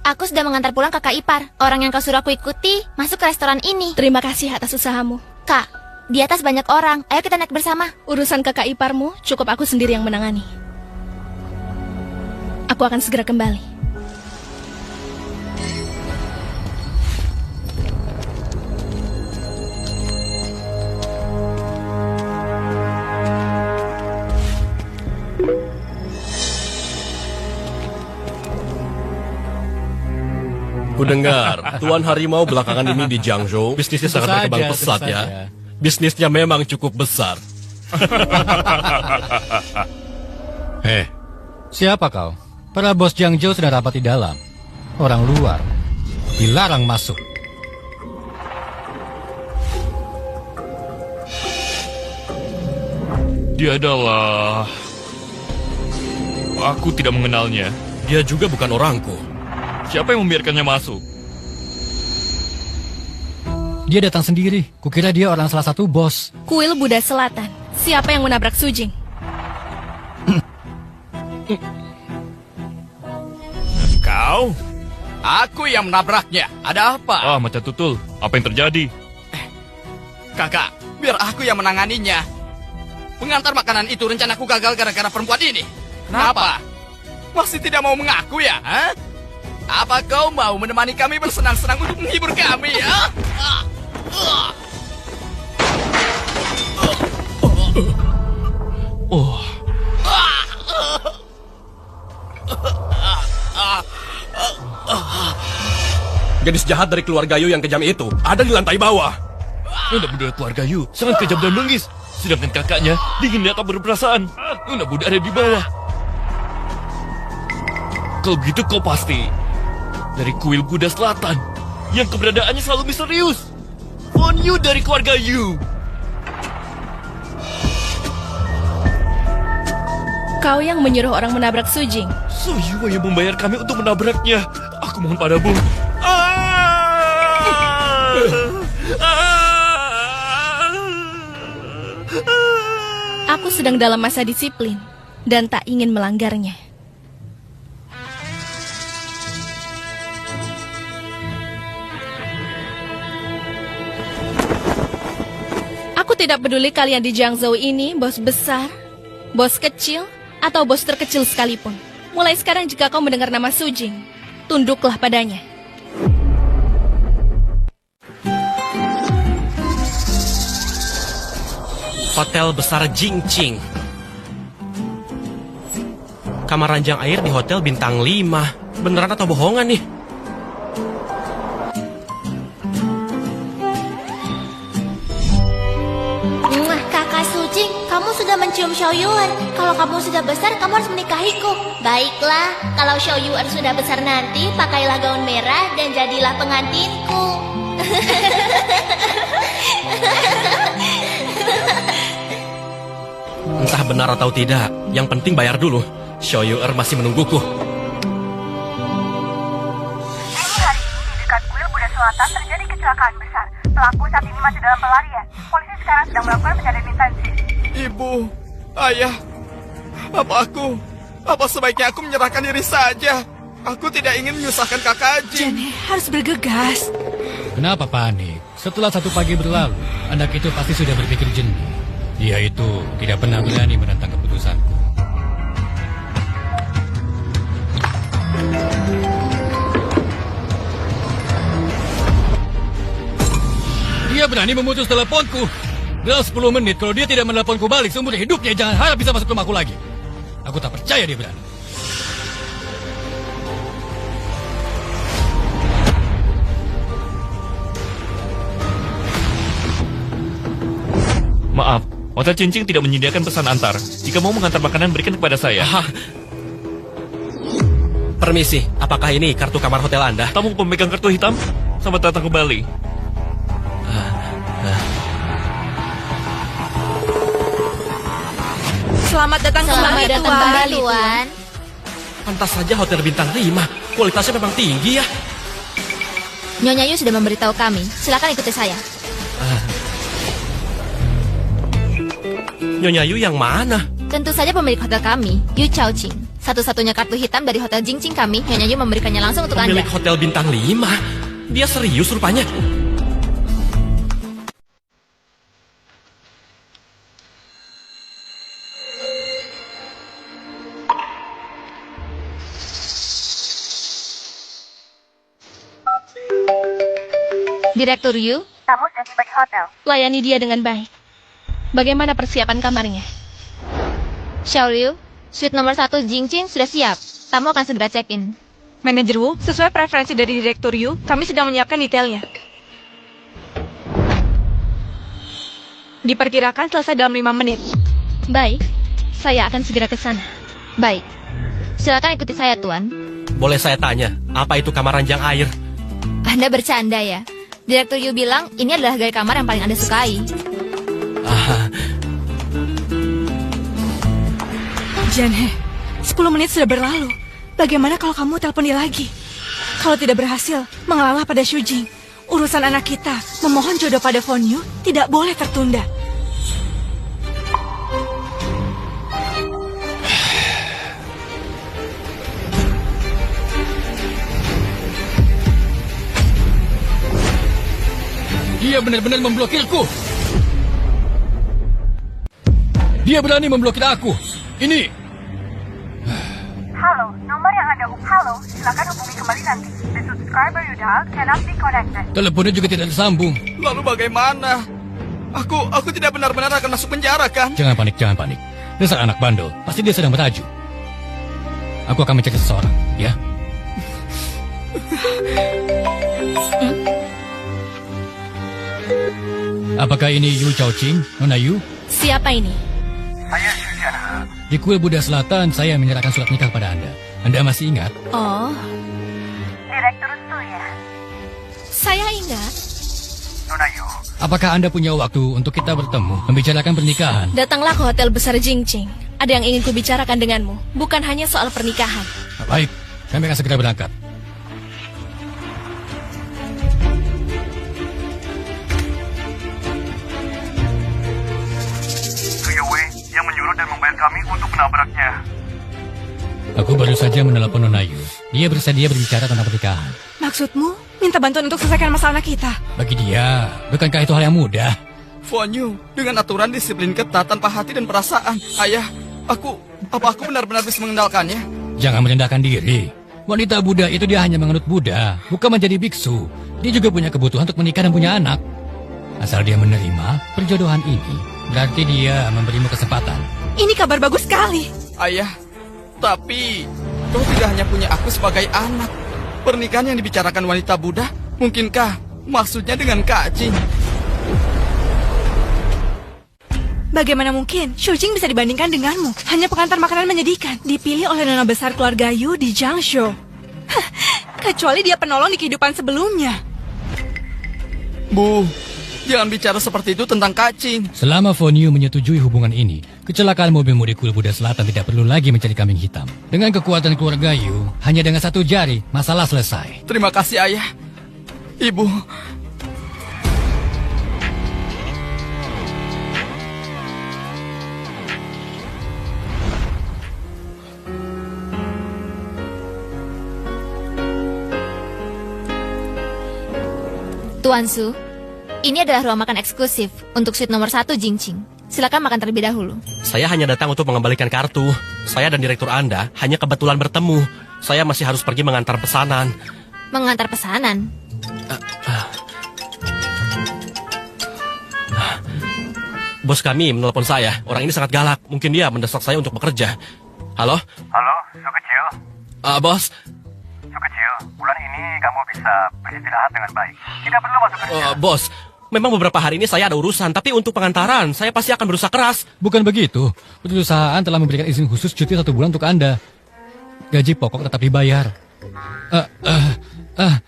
Aku sudah mengantar pulang kakak ipar. Orang yang kau suruh aku ikuti masuk ke restoran ini. Terima kasih atas usahamu. Kak, di atas banyak orang. Ayo kita naik bersama. Urusan kakak iparmu cukup aku sendiri yang menangani. Aku akan segera kembali. Kudengar, Tuan Harimau belakangan ini di Jiangzhou bisnisnya sangat berkembang pesat ya. Bisnisnya memang cukup besar. Hei, siapa kau? Para bos Jiangzhou sudah rapat di dalam. Orang luar dilarang masuk. Dia adalah... Aku tidak mengenalnya. Dia juga bukan orangku. Siapa yang membiarkannya masuk? Dia datang sendiri. Kukira dia orang salah satu bos. Kuil Buddha Selatan. Siapa yang menabrak Sujing? Kau? Aku yang menabraknya. Ada apa? Ah, Macan Tutul. Apa yang terjadi? Kakak, biar aku yang menanganinya. Pengantar makanan itu rencanaku gagal gara-gara perempuan ini. Kenapa? Masih tidak mau mengaku ya? Hah? Apa kau mau menemani kami bersenang-senang untuk menghibur kami ya? Oh, Gadis jahat dari keluarga Yu yang kejam itu ada di lantai bawah. Nona Buddha keluarga Yu sangat kejam dan bengis. Sedangkan kakaknya dingin dan tak berperasaan. Nona Buddha ada di bawah. Kalau gitu kau pasti dari kuil Buddha Selatan yang keberadaannya selalu misterius. Von Yu dari keluarga Yu. Kau yang menyuruh orang menabrak Sujing. So Yu yang membayar kami untuk menabraknya. Aku mohon padamu. Aku sedang dalam masa disiplin dan tak ingin melanggarnya. Aku tidak peduli kalian di Jiangzhou ini bos besar, bos kecil, atau bos terkecil sekalipun. Mulai sekarang jika kau mendengar nama Sujing, tunduklah padanya. Hotel besar Jingqing. Kamar ranjang air di hotel bintang 5. Beneran atau bohongan nih? Kakak Sujing, kamu sudah mencium Xiao Yuan. Kalau kamu sudah besar, kamu harus menikahiku. Baiklah, kalau Xiao Yuan sudah besar nanti, pakailah gaun merah dan jadilah pengantinku. Entah benar atau tidak, yang penting bayar dulu. Xiao Yuan masih menungguku. Hari ini di dekat kuil Buddha Selatan terjadi kecelakaan besar. Pelaku saat ini masih dalam pelarian. Polisi sekarang sedang melakukan pencarian intensif. Ibu, ayah, apa sebaiknya aku menyerahkan diri saja? Aku tidak ingin menyusahkan kakak Jin. Jenny harus bergegas. Kenapa panik? Setelah 1 pagi berlalu, anak itu pasti sudah berpikir jernih. Dia itu tidak pernah berani menentang keputusanku. Dia berani memutus teleponku. Dalam 10 menit, kalau dia tidak meneleponku balik seumur hidupnya, jangan harap bisa masuk rumahku lagi. Aku tak percaya dia berani. Maaf, Hotel Cincing tidak menyediakan pesan antar. Jika mau mengantar makanan, berikan kepada saya. Permisi, apakah ini kartu kamar hotel Anda? Tamu pemegang kartu hitam? Selamat datang kembali. Selamat datang kembali, Tuan. Pantas saja hotel bintang 5. Kualitasnya memang tinggi ya. Nyonya Yu sudah memberitahu kami. Silakan ikuti saya. Nyonya Yu yang mana? Tentu saja pemilik hotel kami, Yu Chaoqing. Satu-satunya kartu hitam dari Hotel Jingqing kami, Nyonya Yu memberikannya langsung untuk Anda. Pemilik hotel bintang 5. Dia serius rupanya. Direktur Yu, Kamu sudah tiba di hotel. Layani dia dengan baik. Bagaimana persiapan kamarnya? Xiaoliu, suite nomor 1 Jingqing sudah siap. Tamu akan segera check-in. Manajer Wu, sesuai preferensi dari Direktur Yu, kami sedang menyiapkan detailnya. Diperkirakan selesai dalam 5 menit. Baik, saya akan segera ke sana. Baik. Silakan ikuti saya, Tuan. Boleh saya tanya, apa itu kamar ranjang air? Anda bercanda ya? Direktur Yu bilang ini adalah gaya kamar yang paling Anda sukai. Janhe, 10 menit sudah berlalu. Bagaimana kalau kamu telepon dia lagi? Kalau tidak berhasil, mengalah pada Shujing. Urusan anak kita, memohon jodoh pada Fon Yu, tidak boleh tertunda. Dia benar-benar memblokirku. Dia berani memblokir aku. Ini. Halo, nomor yang Anda halo, silakan hubungi kembali nanti. The subscriber you dialed cannot be connected. Teleponnya juga tidak tersambung. Lalu bagaimana? Aku tidak benar-benar akan masuk penjara, kan? Jangan panik, jangan panik. Dasar anak bandel, pasti dia sedang bertajuk. Aku akan mencari seseorang, ya. Apakah ini Yu Chaoqing, Nona Yu? Siapa ini? Saya Shujana. Di kuil Buddha Selatan, saya menyerahkan surat nikah pada Anda. Anda masih ingat? Oh, Direktur Su ya. saya ingat. Nona Yu. Apakah Anda punya waktu untuk kita bertemu, membicarakan pernikahan? Datanglah ke hotel besar Jingqing. Ada yang ingin kubicarakan denganmu, bukan hanya soal pernikahan. Baik, kami akan segera berangkat. Wei yang menyuruh dan membayar kami untuk menabraknya. Aku baru saja menelepon Nona Yu. Dia bersedia berbicara tentang pernikahan. Maksudmu, minta bantuan untuk selesaikan masalah anak kita? Bagi dia, bukankah itu hal yang mudah? Fon Yu, dengan aturan disiplin ketat tanpa hati dan perasaan. Ayah, aku benar-benar bisa mengendalikannya? Jangan merendahkan diri. Wanita Buddha itu dia hanya menganut Buddha, bukan menjadi biksu. Dia juga punya kebutuhan untuk menikah dan punya anak. Asal dia menerima perjodohan ini, berarti dia memberimu kesempatan. Ini kabar bagus sekali. Ayah, tapi kau tidak hanya punya aku sebagai anak. Pernikahan yang dibicarakan wanita Buddha, mungkinkah maksudnya dengan Kak Jing? Bagaimana mungkin Shujing bisa dibandingkan denganmu? Hanya pengantar makanan menyedihkan, dipilih oleh nona besar keluarga Yu di Jiangzhou. Hah, kecuali dia penolong di kehidupan sebelumnya. Bu, jangan bicara seperti itu tentang Kak Jing. Selama Fon Yu menyetujui hubungan ini, kecelakaan mobilmu di kuil Buddha Selatan tidak perlu lagi mencari kambing hitam. Dengan kekuatan keluarga Yu, hanya dengan satu jari, masalah selesai. Terima kasih, Ayah. Ibu. Tuan Su, ini adalah ruang makan eksklusif untuk suite nomor 1 Jingqing. Silakan makan terlebih dahulu. Saya hanya datang untuk mengembalikan kartu. Saya dan direktur Anda hanya kebetulan bertemu. Saya masih harus pergi mengantar pesanan. Mengantar pesanan? Bos kami menelpon saya. Orang ini sangat galak. Mungkin dia mendesak saya untuk bekerja. Halo? Halo, Su kecil. Bos? Su kecil, bulan ini kamu bisa beristirahat dengan baik. Tidak perlu masuk kerja. Bos, memang beberapa hari ini saya ada urusan. Tapi untuk pengantaran, saya pasti akan berusaha keras. Bukan begitu. Perusahaan telah memberikan izin khusus cuti 1 bulan untuk Anda. Gaji pokok tetap dibayar.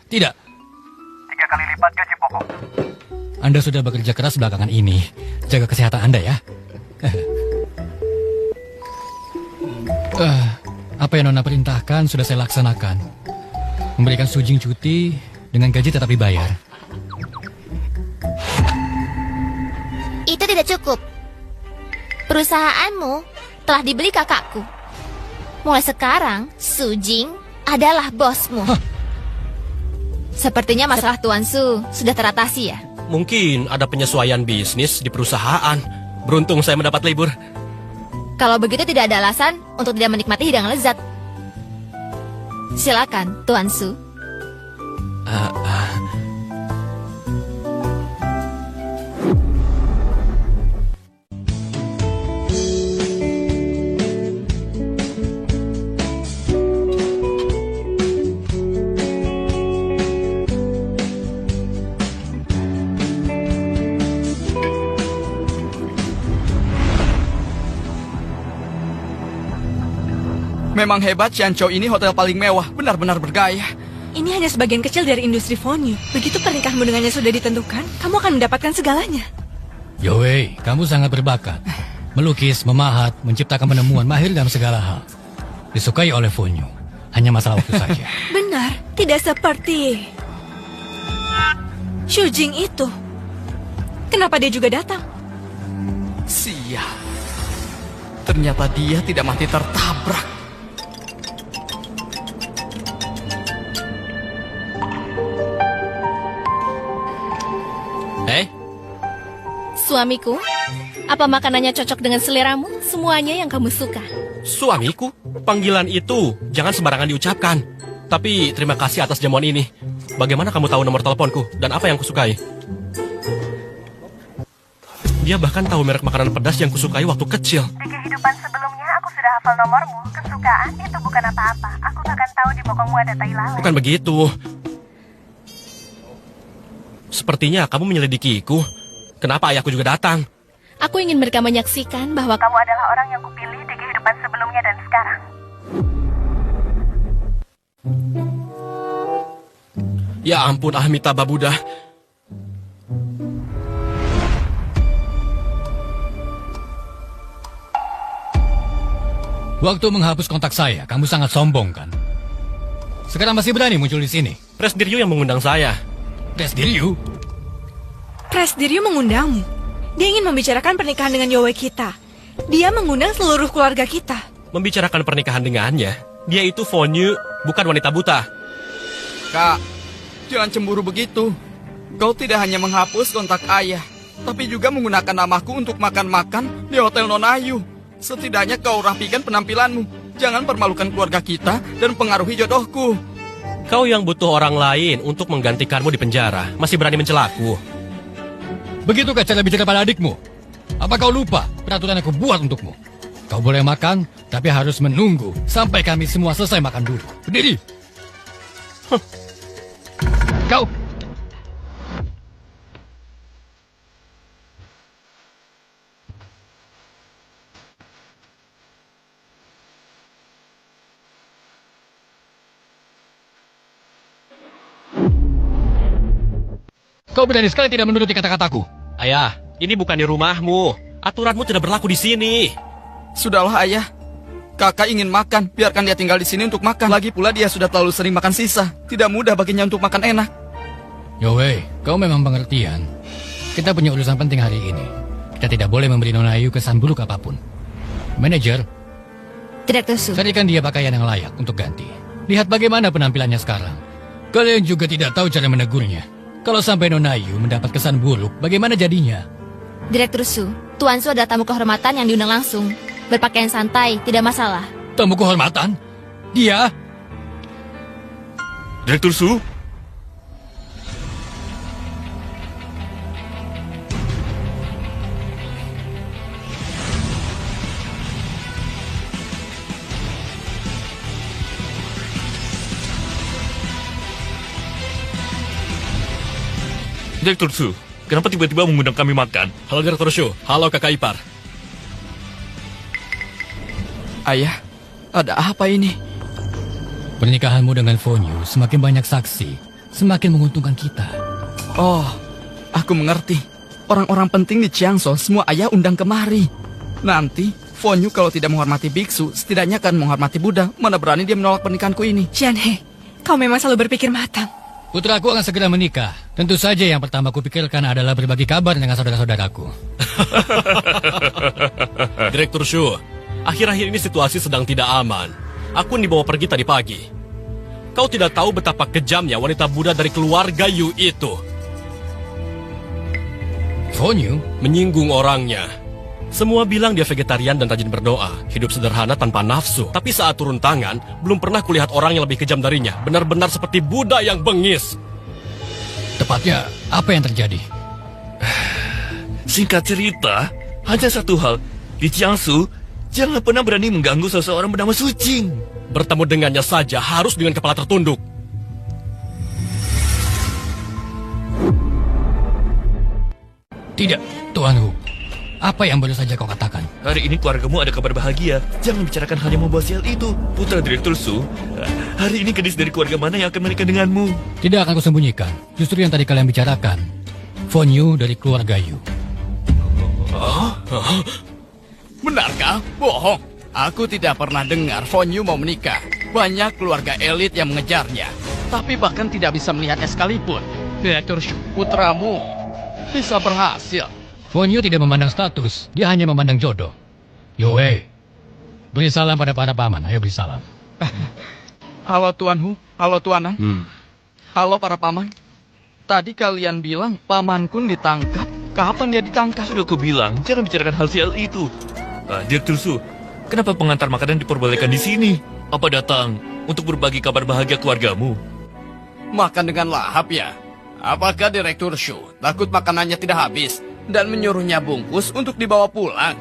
Tidak. 3 kali lipat gaji pokok. Anda sudah bekerja keras belakangan ini. Jaga kesehatan Anda ya. Apa yang Nona perintahkan sudah saya laksanakan. Memberikan Shujing cuti dengan gaji tetap dibayar. Itu tidak cukup. Perusahaanmu telah dibeli kakakku. Mulai sekarang, Su Jing adalah bosmu. Sepertinya masalah Tuan Su sudah teratasi ya? Mungkin ada penyesuaian bisnis di perusahaan. Beruntung saya mendapat libur. Kalau begitu tidak ada alasan untuk tidak menikmati hidangan lezat. Silakan, Tuan Su. Memang hebat, Xianzhou ini hotel paling mewah, benar-benar bergaya. Ini hanya sebagian kecil dari industri Fonyu. Begitu pernikahanmu dengannya sudah ditentukan, kamu akan mendapatkan segalanya. Yowei, kamu sangat berbakat. Melukis, memahat, menciptakan penemuan, mahir dalam segala hal. Disukai oleh Fonyu. Hanya masalah waktu saja. Benar, tidak seperti Xu Jing itu. Kenapa dia juga datang? Sial. Ternyata dia tidak mati tertabrak. Suamiku, apa makanannya cocok dengan seleramu? Semuanya yang kamu suka. Suamiku? Panggilan itu jangan sembarangan diucapkan. Tapi terima kasih atas jamuan ini. Bagaimana kamu tahu nomor teleponku dan apa yang kusukai? Dia bahkan tahu merek makanan pedas yang kusukai waktu kecil. Di kehidupan sebelumnya aku sudah hafal nomormu. Kesukaan itu bukan apa-apa. Aku bahkan tahu di bokongmu ada tai lalat. Bukan begitu. Sepertinya kamu menyelidikiku. Kenapa ayahku juga datang? Aku ingin mereka menyaksikan bahwa Kamu adalah orang yang kupilih di kehidupan sebelumnya dan sekarang. Ya ampun, Amitabha Buddha. Waktu menghapus kontak saya, kamu sangat sombong kan? Sekarang masih berani muncul di sini. Presdiryu yang mengundang saya. Presdiryu? Presdiryu mengundangmu. Dia ingin membicarakan pernikahan dengan Yowei kita. Dia mengundang seluruh keluarga kita. Membicarakan pernikahan dengannya. Dia itu Fonyu, bukan wanita buta. Kak, jangan cemburu begitu. Kau tidak hanya menghapus kontak ayah, tapi juga menggunakan namaku untuk makan-makan di Hotel Nonayu. Setidaknya kau rapikan penampilanmu. Jangan permalukan keluarga kita dan pengaruhi jodohku. Kau yang butuh orang lain untuk menggantikanmu di penjara, masih berani mencelaku. Begitukah cara bicara pada adikmu? Apa kau lupa peraturan aku buat untukmu? Kau boleh makan, tapi harus menunggu sampai kami semua selesai makan dulu. Berdiri. Kau. Kau berani sekali tidak menuruti kata-kataku. Ayah, ini bukan di rumahmu. Aturanmu tidak berlaku di sini. Sudahlah ayah. Kakak ingin makan, biarkan dia tinggal di sini untuk makan. Lagi pula dia sudah terlalu sering makan sisa. Tidak mudah baginya untuk makan enak. Yowei, kau memang pengertian. Kita punya urusan penting hari ini. Kita tidak boleh memberi Nona Ayu kesan buruk apapun. Manajer, Direktur Su. carikan dia pakaian yang layak untuk ganti. Lihat bagaimana penampilannya sekarang. Kalian juga tidak tahu cara menegurnya. Kalau sampai Nona Ayu mendapat kesan buruk, bagaimana jadinya? Direktur Su, Tuan Su adalah tamu kehormatan yang diundang langsung. Berpakaian santai, tidak masalah. Tamu kehormatan? Dia? Direktur Su? Direktur Su, kenapa tiba-tiba mengundang kami makan? Halo Direktur Shu, halo kakak ipar. Ayah, ada apa ini? Pernikahanmu dengan Fonyu semakin banyak saksi, semakin menguntungkan kita. Oh, aku mengerti. Orang-orang penting di Jiangzhou semua ayah undang kemari. Nanti, Fonyu kalau tidak menghormati biksu, setidaknya akan menghormati Buddha. Mana berani dia menolak pernikahanku ini? Jianhe, kau memang selalu berpikir matang. Putraku akan segera menikah. Tentu saja yang pertama kupikirkan adalah berbagi kabar dengan saudara-saudaraku. Direktur Shu, akhir-akhir ini situasi sedang tidak aman. aku dibawa pergi tadi pagi. Kau tidak tahu betapa kejamnya wanita Buddha dari keluarga Yu itu. Fonyu? Menyinggung orangnya. Semua bilang dia vegetarian dan rajin berdoa, hidup sederhana tanpa nafsu. Tapi saat turun tangan, belum pernah kulihat orang yang lebih kejam darinya. Benar-benar seperti Buddha yang bengis. Tepatnya, apa yang terjadi? Singkat cerita, hanya satu hal. Di Jiangsu, jangan pernah berani mengganggu seseorang bernama Su Jing. Bertemu dengannya saja harus dengan kepala tertunduk. Tidak, Tuan Hu. Apa yang baru saja kau katakan? Hari ini keluargamu ada kabar bahagia. Jangan bicarakan hal yang membawa sial itu. Putra Direktur Su, hari ini gadis dari keluarga mana yang akan menikah denganmu? Tidak akan kusembunyikan. Justru yang tadi kalian bicarakan. Fonyu dari keluarga Yu. Benarkah? Bohong. Aku tidak pernah dengar Fonyu mau menikah. Banyak keluarga elit yang mengejarnya. Tapi bahkan tidak bisa melihatnya sekalipun. Direktur Shu, putramu bisa berhasil. Fonyu tidak memandang status, dia hanya memandang jodoh. Yowei, beri salam pada para paman, ayo beri salam. Halo Tuan Hu, halo Tuanan. Halo para paman. Tadi kalian bilang pamanku ditangkap. Kapan dia ditangkap? Sudah aku bilang, jangan bicarakan hal sial itu. Direktur Su, kenapa pengantar makanan diperbolehkan di sini? Apa datang untuk berbagi kabar bahagia keluargamu? Makan dengan lahap ya? Apakah Direktur Shu takut makanannya tidak habis dan menyuruhnya bungkus untuk dibawa pulang?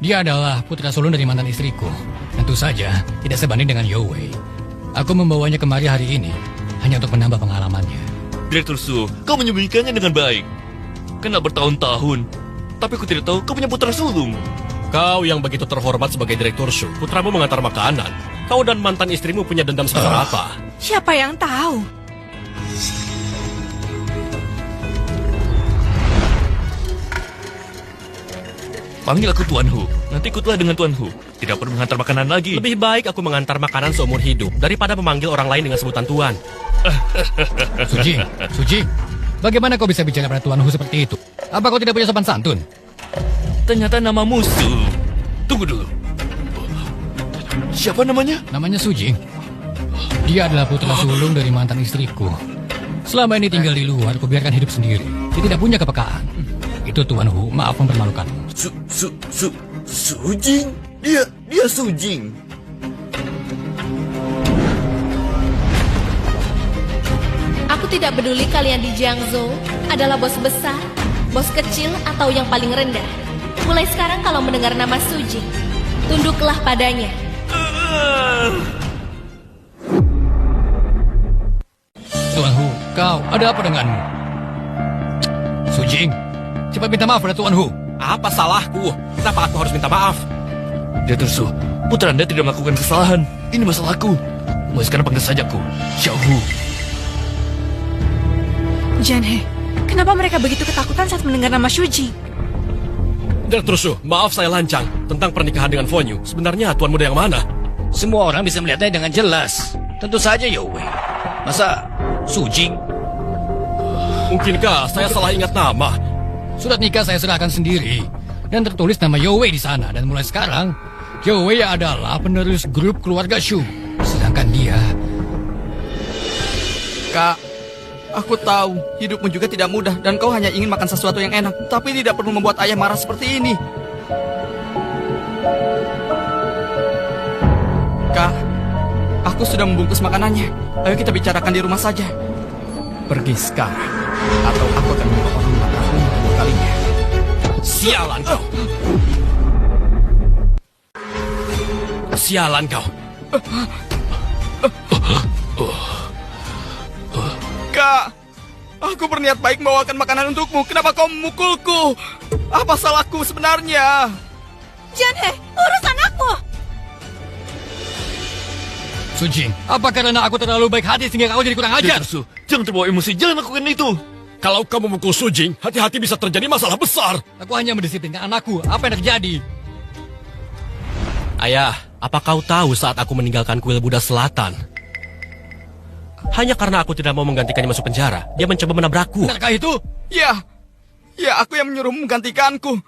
Dia adalah putra sulung dari mantan istriku. Tentu saja tidak sebanding dengan Yowei. Aku membawanya kemari hari ini hanya untuk menambah pengalamannya. Direktur Su, kau menyembunyikannya dengan baik. Kena bertahun-tahun, tapi aku tidak tahu kau punya putra sulung. Kau yang begitu terhormat sebagai Direktur Shu, putramu mengantar makanan. Kau dan mantan istrimu punya dendam sebesar apa? Siapa yang tahu? Panggil aku Tuan Hu. Nanti ikutlah dengan Tuan Hu. Tidak perlu mengantar makanan lagi. Lebih baik aku mengantar makanan seumur hidup daripada memanggil orang lain dengan sebutan Tuan. Suji, bagaimana kau bisa bicara pada Tuan Hu seperti itu? Apa kau tidak punya sopan santun? Ternyata nama musuh. Tunggu dulu. Siapa namanya? Namanya Suji. Dia adalah putra sulung dari mantan istriku. Selama ini tinggal di luar, aku biarkan hidup sendiri. Dia tidak punya kepekaan. Itu Tuan Hu, maaf mempermalukan. Sujing? Dia Sujing. Aku tidak peduli kalian di Jiangzhou adalah bos besar, bos kecil, atau yang paling rendah. Mulai sekarang kalau mendengar nama Suji, tunduklah padanya. Tuan Hu, kau ada apa denganmu? Sujing, cepat minta maaf pada Tuan Hu. Apa salahku? Kenapa aku harus minta maaf? Direktur Su, putra Anda tidak melakukan kesalahan. Ini masalahku. Mulai sekarang panggil saja aku Xiao Hu. Janhe, kenapa mereka begitu ketakutan saat mendengar nama Suji? Direktur Shu, maaf saya lancang tentang pernikahan dengan Fonyu. Sebenarnya tuan muda yang mana? Semua orang bisa melihatnya dengan jelas. Tentu saja Yowei. Masa Sujing? Mungkinkah saya salah ingat nama? Surat nikah saya serahkan sendiri. Dan tertulis nama Yowei di sana. Dan mulai sekarang, Yowei adalah penerus grup keluarga Shu. Sedangkan dia... Kak, aku tahu hidupmu juga tidak mudah dan kau hanya ingin makan sesuatu yang enak. Tapi tidak perlu membuat ayah marah seperti ini. Kak, aku sudah membungkus makanannya. Ayo kita bicarakan di rumah saja. Pergi sekarang, atau aku akan membawa orang mengatakanmu kedua kalinya. Sialan kau! Sialan kau! Kak, aku berniat baik membawakan makanan untukmu. Kenapa kau memukulku? Apa salahku sebenarnya? Janhe, urusan aku! Sujing, apa karena aku terlalu baik hati sehingga kau jadi kurang ajar? Su, jangan terbawa emosi, jangan lakukan itu. Kalau kamu memukul Sujing, hati-hati bisa terjadi masalah besar. Aku hanya mendisiplinkan anakku, apa yang terjadi? Ayah, apa kau tahu saat aku meninggalkan kuil Buddha Selatan? Hanya karena aku tidak mau menggantikannya masuk penjara, dia mencoba menabrakku. Benarkah itu? Ya, Ya, aku yang menyuruhmu menggantikanku.